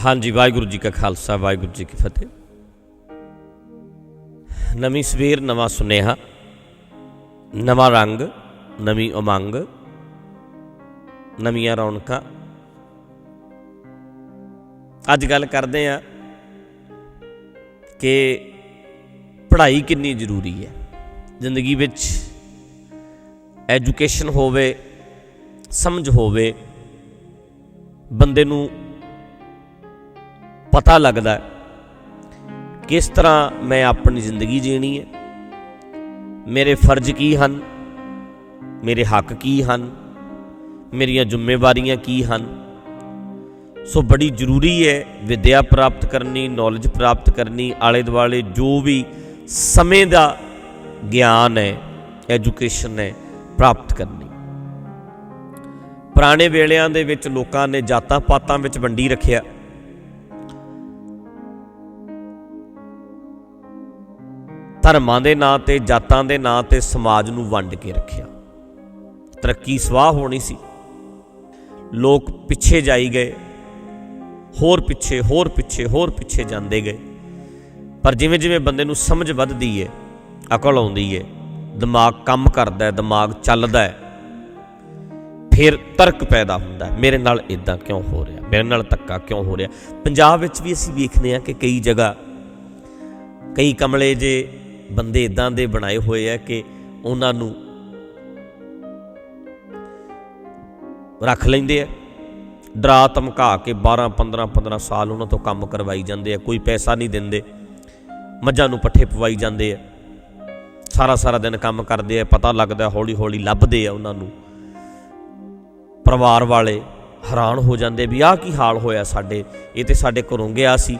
हाँ जी, वाहिगुरू जी का खालसा वाहिगुरू जी की फतेह। नवीं सवेर नवा सुनेहा, नवा रंग, नवीं उमंग, नवीं रौनकां। अज गल करते हैं कि पढ़ाई कितनी जरूरी है जिंदगी विच। एजुकेशन होवे, समझ होवे, बंदे नूं पता लगदा किस तरह मैं अपनी जिंदगी जीनी है, मेरे फर्ज की हन, मेरे हक की हन, मेरियां जिम्मेवारियां की हन। सो बड़ी जरूरी है विद्या प्राप्त करनी, नॉलेज प्राप्त करनी, आले दुआले जो भी समय का ज्ञान है, एजुकेशन है, प्राप्त करनी। पुराने वेलियां दे विच लोकां ने जातां पातां विच वंडी रखिया। धर्मां दे नां ते, जातां दे नां ते समाज नूं वंड के रखिया। तरक्की स्वाह होनी सी, लोग पिछे जाई गए, होर पिछे होर पिछे होर पिछे जाते गए। पर जिवें जिवें बंदे नूं समझ वधदी है, अकल आउंदी है, दिमाग काम करदा है, दिमाग चलदा है, फिर तर्क पैदा हुंदा है, मेरे नाल इदां क्यों हो रहा, मेरे नाल धक्का क्यों हो रहा। पंजाब विच भी असीं वेखने आ कि कई जगह कई कमले जे बंदे इदां दे बनाए होए है कि उन्हां नूं रख लैंदे आ, डरा धमका के 12-15 साल उन्हां तों काम करवाई जांदे आ। कोई पैसा नहीं दिंदे, मझां नूं पट्ठे पवाई जांदे आ, सारा सारा दिन काम करदे आ। पता लगदा हौली हौली लभदे आ उन्हां नूं। परिवार वाले हैरान हो जांदे भी आह की हाल होया साडे, ये ते साडे घरों गया सी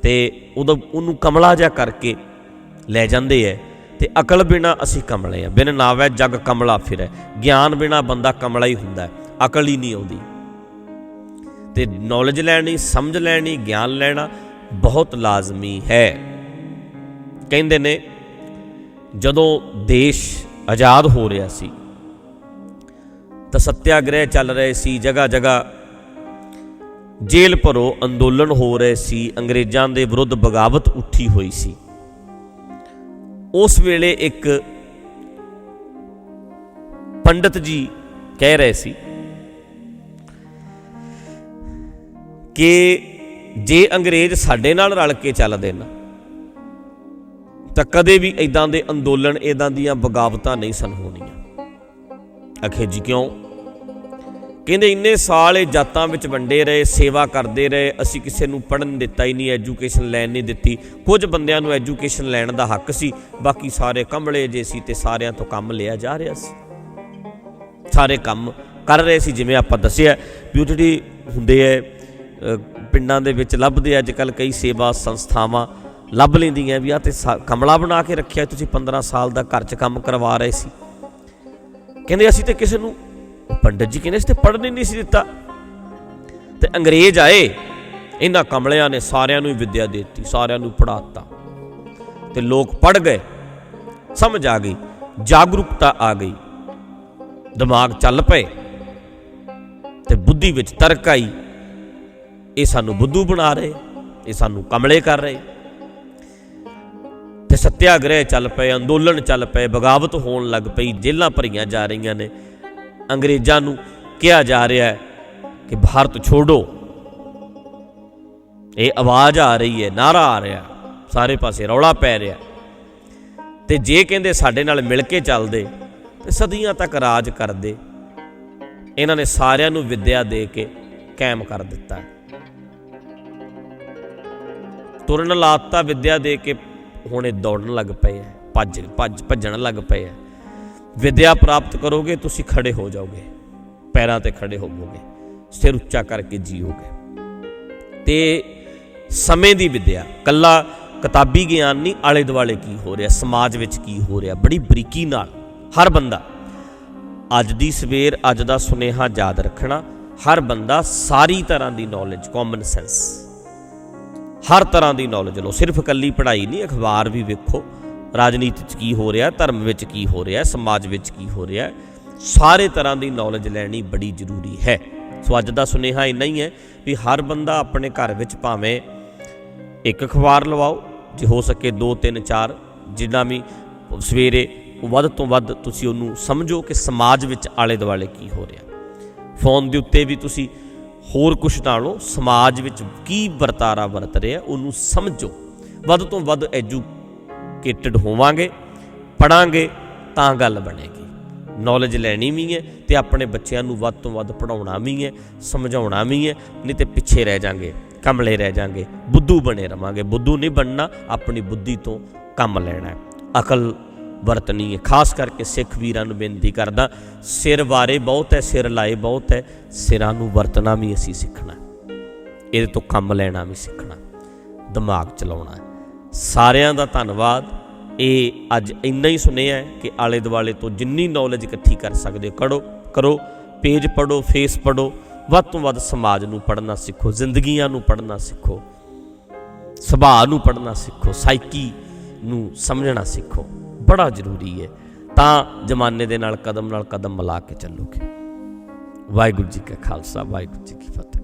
ते उदों उहनूं कमला जिहा करके लै जांदे है। ते अकल बिना असीं कमले आ, बिन नावै जग कमला फिरै। ज्ञान बिना बंदा कमला ही हुंदा है, अकल ही नहीं आउंदी। ते नॉलेज लैनी, समझ लैनी, ज्ञान लैना बहुत लाजमी है। कहंदे ने जदों देश आज़ाद हो रहा सी तो सत्याग्रह चल रहे सी, जगह जगह जेल भरो अंदोलन हो रहे सी, अंग्रेज़ां दे विरुद्ध बगावत उठी हुई सी। उस वेले एक पंडित जी कह रहे सी कि जे अंग्रेज साडे नाल रल के चलदे ना तां कदे भी इदां दे अंदोलन, इदां दीयां बगावतां नहीं सन होणीआं। आखे जी क्यों? कहंदे इन्ने साल ये जातां विच वंडे रहे, सेवा करते रहे, असीं किसी नूं पढ़न दिता ही नहीं, एजुकेशन लैन नहीं दित्ती। कुछ बंदियां नूं एजुकेशन लैण दा हक सी, बाकी सारे कमले जे सी ते सारियां तो काम लिया जा रहा सी। सारे काम कर रहे सी जिवें आपां दस्सिआ भी जिहड़ी हुंदे है पिंडां दे विच लभदे अजकल कई सेवा संस्थावां लभ लैंदियां भी आ ते कमला बना के रखिआ, तुसीं 15 साल दा घर च काम करवा रहे सी। कहंदे असीं ते किसे नूं, पंडित जी कहने ते पढ़न ही नहीं सी दिता। ते अंग्रेज आए, इन्हां कमलियां ने सारियां नूं विद्या देती, सारियां नूं पढ़ाता ते लोग पढ़ गए, समझ आ गई, जागरूकता आ गई, दिमाग चल पे ते बुद्धि विच तर्क आई। ये सानूं बुद्धू बना रहे, ये सानूं कमले कर रहे। ते सत्याग्रह चल पे, अंदोलन चल पे, बगावत होण लग पई, जेलां भरीआं जा रहीआं ने। अंग्रेज़ां नूं कहा जा रहा है कि भारत छोड़ो, ये आवाज़ आ रही है, नारा आ रहा, सारे पासे रौला पै रहा। ते जे कहंदे साडे नाल मिल के चलदे ते सदियां तक राज करदे। इन्हां ने सारियां नूं विद्या दे के कायम कर दिता। तुरन लाता विद्या दे के, हुणे दौड़न लग पे है, भज्जण लग पे है। विद्या प्राप्त करोगे तुसी खड़े हो जाओगे, पैरां ते खड़े होवोगे, सिर उच्चा करके जीओगे। ते समय दी विद्या, कल्ला किताबी ज्ञान नहीं, आले दुआले की हो रहा, समाज विच की हो रहा, बड़ी बरीकी नाल हर बंदा अज दी सवेर, अज दा सुनेहा याद रखना। हर बंदा सारी तरह की नॉलेज, कॉमन सेंस, हर तरह की नॉलेज लो। सिर्फ कल्ली पढ़ाई नहीं, अखबार भी वेखो, राजनीति की हो रहा, धर्म विच की हो रहा, समाज विच की हो रहा, सारे तरह की नॉलेज लैनी बड़ी जरूरी है। ਸੋ ਅੱਜ ਦਾ ਸੁਨੇਹਾ ਇੰਨਾ ਹੀ ਹੈ ਵੀ ਹਰ ਬੰਦਾ ਆਪਣੇ ਘਰ ਵਿੱਚ ਭਾਵੇਂ ਇੱਕ ਅਖਬਾਰ ਲਵਾਓ, ਜੇ ਹੋ ਸਕੇ 2 3 4, ਜਿੰਨਾ ਵੀ ਸਵੇਰੇ ਵੱਧ ਤੋਂ ਵੱਧ ਤੁਸੀਂ ਉਹਨੂੰ ਸਮਝੋ ਕਿ ਸਮਾਜ ਵਿੱਚ ਆਲੇ ਦੁਆਲੇ ਕੀ ਹੋ ਰਿਹਾ। ਫੋਨ ਦੇ ਉੱਤੇ ਵੀ ਤੁਸੀਂ ਹੋਰ ਕੁਛ ਨਾਲੋਂ ਸਮਾਜ ਵਿੱਚ ਕੀ ਵਰਤਾਰਾ ਵਰਤ ਰਿਹਾ ਉਹਨੂੰ ਸਮਝੋ। ਵੱਧ ਤੋਂ ਵੱਧ ਐਜੂਕੇਟਡ ਹੋਵਾਂਗੇ, ਪੜ੍ਹਾਂਗੇ ਤਾਂ ਗੱਲ ਬਣੇਗੀ। ਨੌਲੇਜ ਲੈਣੀ ਵੀ ਹੈ ਅਤੇ ਆਪਣੇ ਬੱਚਿਆਂ ਨੂੰ ਵੱਧ ਤੋਂ ਵੱਧ ਪੜ੍ਹਾਉਣਾ ਵੀ ਹੈ, ਸਮਝਾਉਣਾ ਵੀ ਹੈ, ਨਹੀਂ ਤਾਂ ਪਿੱਛੇ ਰਹਿ ਜਾਂਗੇ, ਕਮਲੇ ਰਹਿ ਜਾਂਗੇ, ਬੁੱਧੂ ਬਣੇ ਰਵਾਂਗੇ। ਬੁੱਧੂ ਨਹੀਂ ਬਣਨਾ, ਆਪਣੀ ਬੁੱਧੀ ਤੋਂ ਕੰਮ ਲੈਣਾ, ਅਕਲ ਵਰਤਣੀ ਹੈ। ਖਾਸ ਕਰਕੇ ਸਿੱਖ ਵੀਰਾਂ ਨੂੰ ਬੇਨਤੀ ਕਰਦਾ, ਸਿਰ ਵਾਰੇ ਬਹੁਤ ਹੈ, ਸਿਰ ਲਾਏ ਬਹੁਤ ਹੈ, ਸਿਰਾਂ ਨੂੰ ਵਰਤਣਾ ਵੀ ਅਸੀਂ ਸਿੱਖਣਾ, ਇਹਦੇ ਤੋਂ ਕੰਮ ਲੈਣਾ ਵੀ ਸਿੱਖਣਾ, ਦਿਮਾਗ ਚਲਾਉਣਾ। ਸਾਰਿਆਂ ਦਾ ਧੰਨਵਾਦ। ਇਹ ਅੱਜ ਇੰਨਾ ਹੀ ਸੁਣਿਆ ਕਿ ਆਲੇ ਦੁਆਲੇ ਤੋਂ ਜਿੰਨੀ ਨੌਲੇਜ ਇਕੱਠੀ ਕਰ ਸਕਦੇ ਕਰੋ। ਪੇਜ ਪੜ੍ਹੋ, ਫੇਸ ਪੜ੍ਹੋ, ਵੱਧ ਤੋਂ ਵੱਧ ਸਮਾਜ ਨੂੰ ਪੜ੍ਹਨਾ ਸਿੱਖੋ, ਜ਼ਿੰਦਗੀਆਂ ਨੂੰ ਪੜ੍ਹਨਾ ਸਿੱਖੋ, ਸੁਭਾਅ ਨੂੰ ਪੜ੍ਹਨਾ ਸਿੱਖੋ, ਸਾਈਕੀ ਨੂੰ ਸਮਝਣਾ ਸਿੱਖੋ। ਬੜਾ ਜ਼ਰੂਰੀ ਹੈ, ਤਾਂ ਜ਼ਮਾਨੇ ਦੇ ਨਾਲ ਕਦਮ ਮਿਲਾ ਕੇ ਚੱਲੋਗੇ। ਵਾਹਿਗੁਰੂ ਜੀ ਕਾ ਖਾਲਸਾ, ਵਾਹਿਗੁਰੂ ਜੀ ਕੀ ਫਤਿਹ।